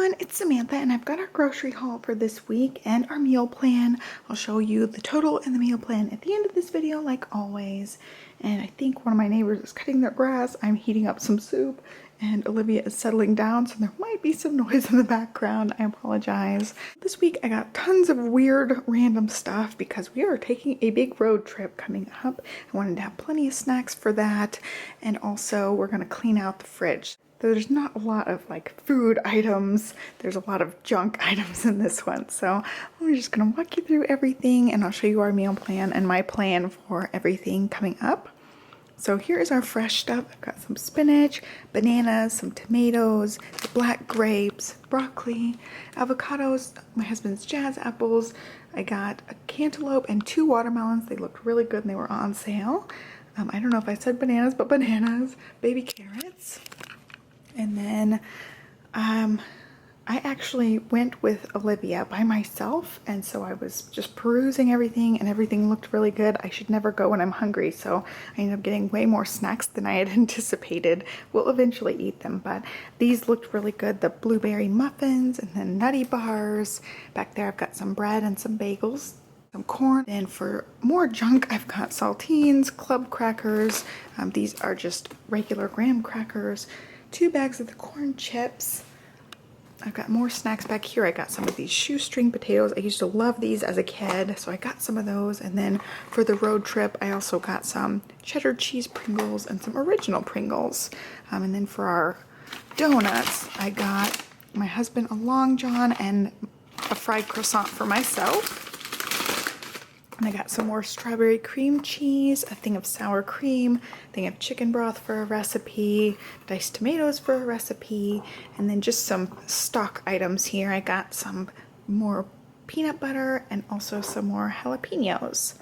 everyone, it's Samantha and I've got our grocery haul for this week and our meal plan. I'll show you the total and the meal plan at the end of this video like always. And I think one of my neighbors is cutting their grass. I'm heating up some soup and Olivia is settling down, so there might be some noise in the background. I apologize. This week I got tons of weird random stuff because we are taking a big road trip coming up. I wanted to have plenty of snacks for that, and also we're going to clean out the fridge. There's not a lot of like food items. There's a lot of junk items in this one. So I'm just gonna walk you through everything and I'll show you our meal plan and my plan for everything coming up. So here is our fresh stuff. I've got some spinach, bananas, some tomatoes, black grapes, broccoli, avocados, my husband's jazz apples. I got a cantaloupe and 2 watermelons. They looked really good and they were on sale. I don't know if I said bananas, but bananas, baby carrots. And then I actually went with Olivia by myself, and so I was just perusing everything and everything looked really good. I should never go when I'm hungry, so I ended up getting way more snacks than I had anticipated. We'll eventually eat them, but these looked really good. The blueberry muffins and then nutty bars. Back there I've got some bread and some bagels. Some corn, and for more junk I've got saltines, club crackers. These are just regular graham crackers. 2 bags of the corn chips. I've got more snacks back here. I got some of these shoestring potatoes. I used to love these as a kid, so I got some of those. And then for the road trip, I also got some cheddar cheese Pringles and some original Pringles. And then for our donuts, I got my husband a Long John and a fried croissant for myself. And I got some more strawberry cream cheese, a thing of sour cream, a thing of chicken broth for a recipe, diced tomatoes for a recipe, and then just some stock items here. I got some more peanut butter and also some more jalapenos.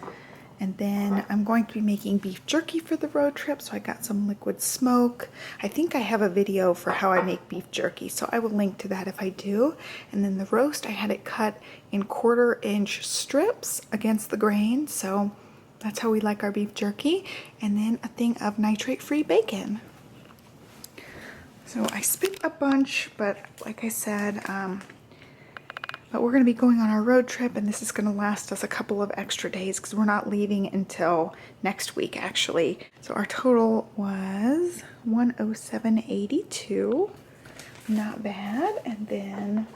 And then I'm going to be making beef jerky for the road trip, so I got some liquid smoke. I think I have a video for how I make beef jerky, so I will link to that if I do. And then the roast, I had it cut in 1/4-inch strips against the grain, so that's how we like our beef jerky. And then a thing of nitrate-free bacon. So I spit a bunch, but like I said, but we're going to be going on our road trip, and this is going to last us a couple of extra days because we're not leaving until next week actually. So our total was $107.82. Not bad. And then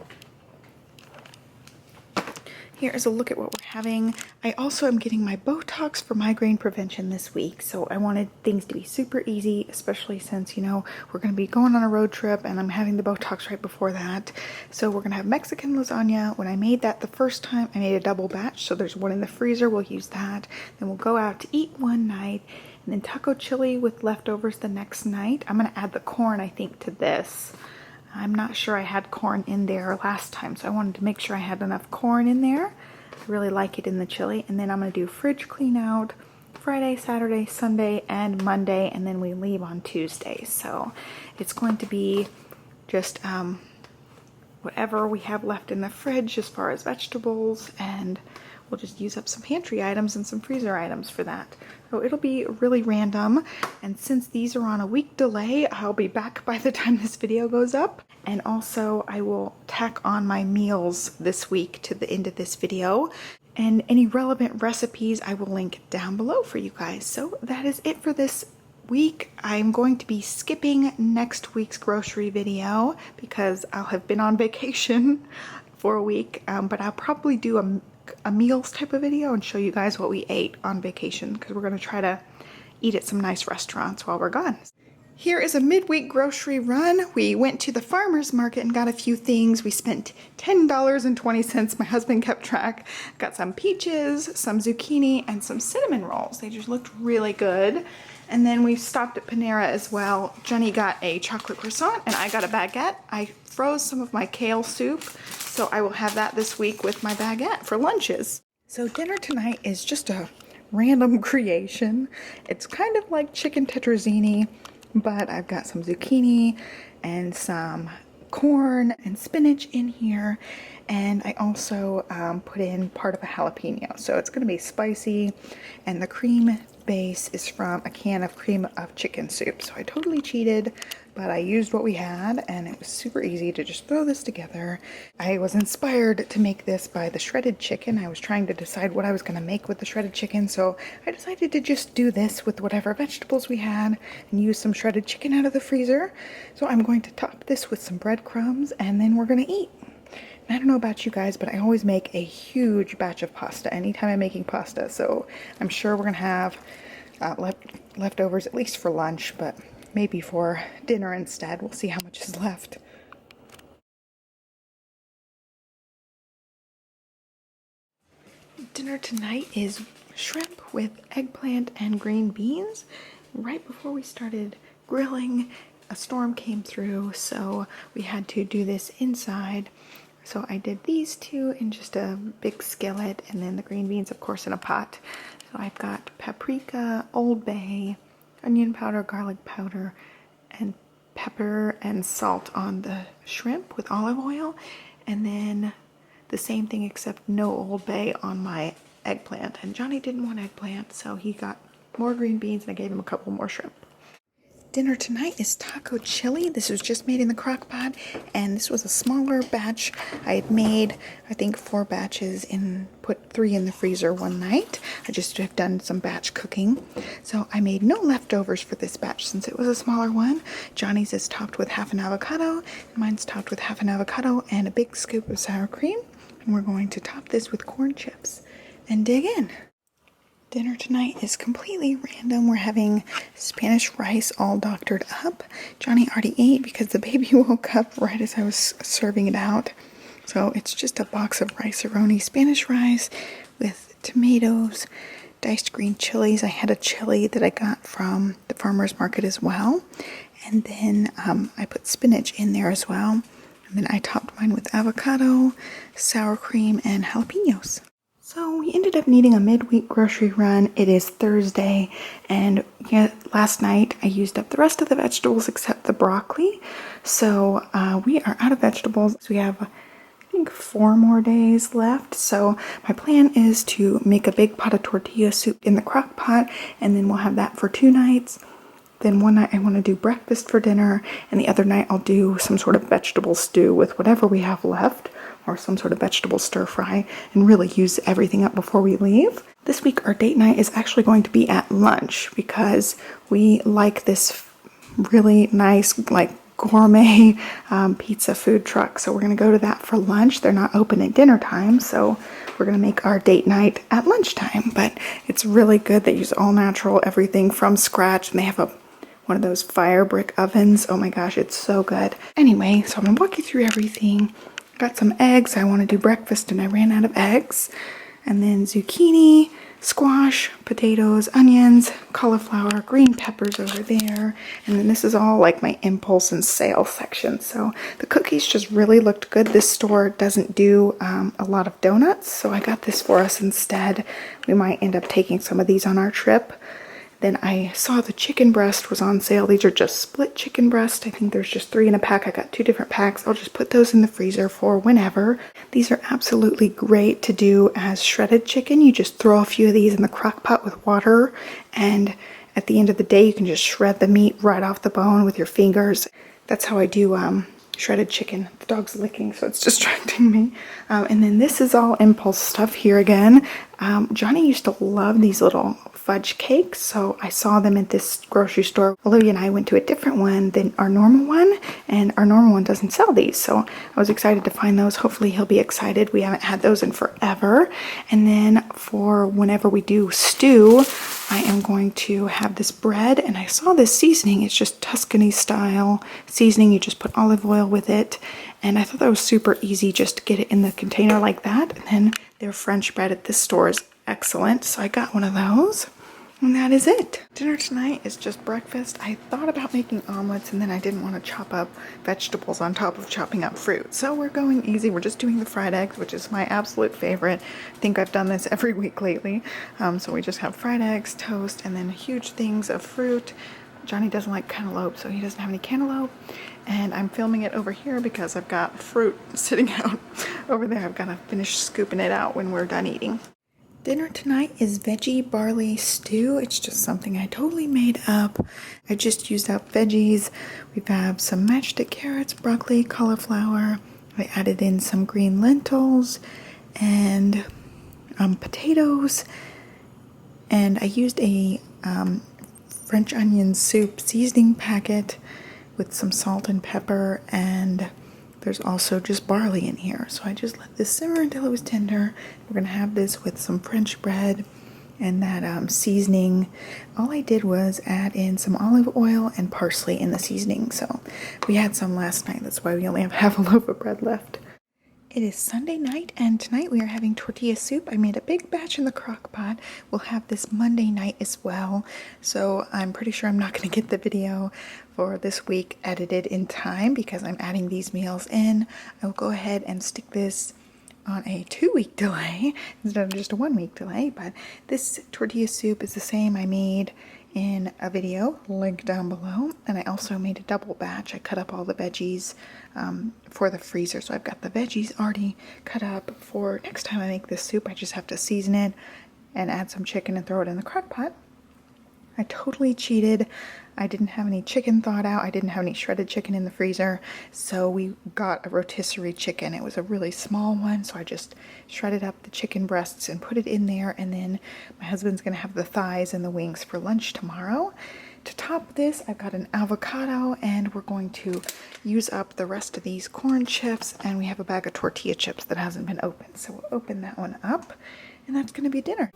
here is a look at what we're having. I also am getting my Botox for migraine prevention this week, so I wanted things to be super easy, especially since, you know, we're going to be going on a road trip and I'm having the Botox right before that. So we're going to have Mexican lasagna. When I made that the first time, I made a double batch, so there's one in the freezer. We'll use that. Then we'll go out to eat one night, and then taco chili with leftovers the next night. I'm going to add the corn, I think, to this. I'm not sure I had corn in there last time, so I wanted to make sure I had enough corn in there. I really like it in the chili. And then I'm going to do fridge clean out Friday, Saturday, Sunday, and Monday, and then we leave on Tuesday. So it's going to be just whatever we have left in the fridge as far as vegetables, and we'll just use up some pantry items and some freezer items for that. So it'll be really random, and since these are on a week delay, I'll be back by the time this video goes up. And also I will tack on my meals this week to the end of this video, and any relevant recipes I will link down below for you guys. So that is it for this week. I'm going to be skipping next week's grocery video because I'll have been on vacation for a week, but I'll probably do a meals type of video and show you guys what we ate on vacation, because we're going to try to eat at some nice restaurants while we're gone. Here is a midweek grocery run. We went to the farmer's market and got a few things. We spent $10.20. My husband kept track. Got some peaches, some zucchini, and some cinnamon rolls. They just looked really good. And then we stopped at Panera as well. Jenny got a chocolate croissant and I got a baguette. I froze some of my kale soup, so I will have that this week with my baguette for lunches. So dinner tonight is just a random creation. It's kind of like chicken tetrazzini, but I've got some zucchini and some corn and spinach in here, and I also put in part of a jalapeno, so it's going to be spicy. And the cream base is from a can of cream of chicken soup, so I totally cheated. but I used what we had and it was super easy to just throw this together. I was inspired to make this by the shredded chicken. I was trying to decide what I was going to make with the shredded chicken, so I decided to just do this with whatever vegetables we had and use some shredded chicken out of the freezer. So I'm going to top this with some breadcrumbs and then we're going to eat. I don't know about you guys, but I always make a huge batch of pasta anytime I'm making pasta, so I'm sure we're gonna have leftovers at least for lunch, but maybe for dinner instead. We'll see how much is left. Dinner tonight is shrimp with eggplant and green beans. Right before we started grilling, a storm came through, so we had to do this inside. So I did these two in just a big skillet, and then the green beans, of course, in a pot. So I've got paprika, Old Bay, onion powder, garlic powder, and pepper and salt on the shrimp with olive oil. And then the same thing except no Old Bay on my eggplant. And Johnny didn't want eggplant, so he got more green beans and I gave him a couple more shrimp. Dinner tonight is taco chili. This was just made in the crock pot, and this was a smaller batch. I had made, I think, 4 batches and put 3 in the freezer one night. I just have done some batch cooking. So I made no leftovers for this batch since it was a smaller one. Johnny's is topped with half an avocado, and mine's topped with half an avocado and a big scoop of sour cream. And we're going to top this with corn chips and dig in. Dinner tonight is completely random. We're having Spanish rice all doctored up. Johnny already ate because the baby woke up right as I was serving it out. So it's just a box of rice-a-roni Spanish rice with tomatoes, diced green chilies. I had a chili that I got from the farmer's market as well. And then I put spinach in there as well. And then I topped mine with avocado, sour cream, and jalapenos. So we ended up needing a midweek grocery run. It is Thursday, and last night I used up the rest of the vegetables except the broccoli. So we are out of vegetables. So we have, I think, 4 more days left. So my plan is to make a big pot of tortilla soup in the crock pot, and then we'll have that for 2 nights. Then one night I want to do breakfast for dinner, and the other night I'll do some sort of vegetable stew with whatever we have left, or some sort of vegetable stir fry, and really use everything up before we leave. This week our date night is actually going to be at lunch because we like this really nice, like, gourmet pizza food truck. So we're going to go to that for lunch. They're not open at dinner time, so we're going to make our date night at lunchtime. But it's really good. They use all natural, everything from scratch, and they have one of those fire brick ovens. Oh my gosh, it's so good. Anyway, so I'm going to walk you through everything. Got some eggs. I want to do breakfast and I ran out of eggs. And then zucchini, squash, potatoes, onions, cauliflower, green peppers over there. And then this is all like my impulse and sale section. So the cookies just really looked good. This store doesn't do a lot of donuts, so I got this for us instead. We might end up taking some of these on our trip. Then I saw the chicken breast was on sale. These are just split chicken breast. I think there's just 3 in a pack. I got 2 different packs. I'll just put those in the freezer for whenever. These are absolutely great to do as shredded chicken. You just throw a few of these in the crock pot with water, and at the end of the day you can just shred the meat right off the bone with your fingers. That's how I do shredded chicken. The dog's licking, so it's distracting me. And then this is all impulse stuff here again. Johnny used to love these little fudge cakes, so I saw them at this grocery store. Olivia and I went to a different one than our normal one, and our normal one doesn't sell these, so I was excited to find those. Hopefully he'll be excited. We haven't had those in forever. And then for whenever we do stew, I am going to have this bread, and I saw this seasoning. It's just Tuscany style seasoning. You just put olive oil with it, and I thought that was super easy just to get it in the container like that. And then their French bread at this store is excellent, so I got one of those. And that is it. Dinner tonight is just breakfast. I thought about making omelets, and then I didn't want to chop up vegetables on top of chopping up fruit. So we're going easy. We're just doing the fried eggs, which is my absolute favorite. I think I've done this every week lately. So we just have fried eggs, toast, and then huge things of fruit. Johnny doesn't like cantaloupe, so he doesn't have any cantaloupe. And I'm filming it over here because I've got fruit sitting out over there. I've got to finish scooping it out when we're done eating. Dinner tonight is veggie barley stew. It's just something I totally made up. I just used up veggies. We have some matchstick carrots, broccoli, cauliflower. I added in some green lentils and potatoes. And I used a French onion soup seasoning packet with some salt and pepper, and there's also just barley in here. So I just let this simmer until it was tender. We're gonna have this with some French bread and that seasoning. All I did was add in some olive oil and parsley in the seasoning. So we had some last night. That's why we only have half a loaf of bread left. It is Sunday night, and tonight we are having tortilla soup. I made a big batch in the crock pot. We'll have this Monday night as well, so I'm pretty sure I'm not going to get the video for this week edited in time because I'm adding these meals in. I will go ahead and stick this on a 2-week delay instead of just a 1-week delay, but this tortilla soup is the same I made in a video, link down below. And I also made a double batch. I cut up all the veggies for the freezer, so I've got the veggies already cut up for next time I make this soup. I just have to season it and add some chicken and throw it in the crock pot. I totally cheated. I didn't have any chicken thawed out. I didn't have any shredded chicken in the freezer, so we got a rotisserie chicken. It was a really small one, so I just shredded up the chicken breasts and put it in there, and then my husband's gonna have the thighs and the wings for lunch tomorrow. To top this, I've got an avocado, and we're going to use up the rest of these corn chips, and we have a bag of tortilla chips that hasn't been opened, so we'll open that one up, and that's gonna be dinner.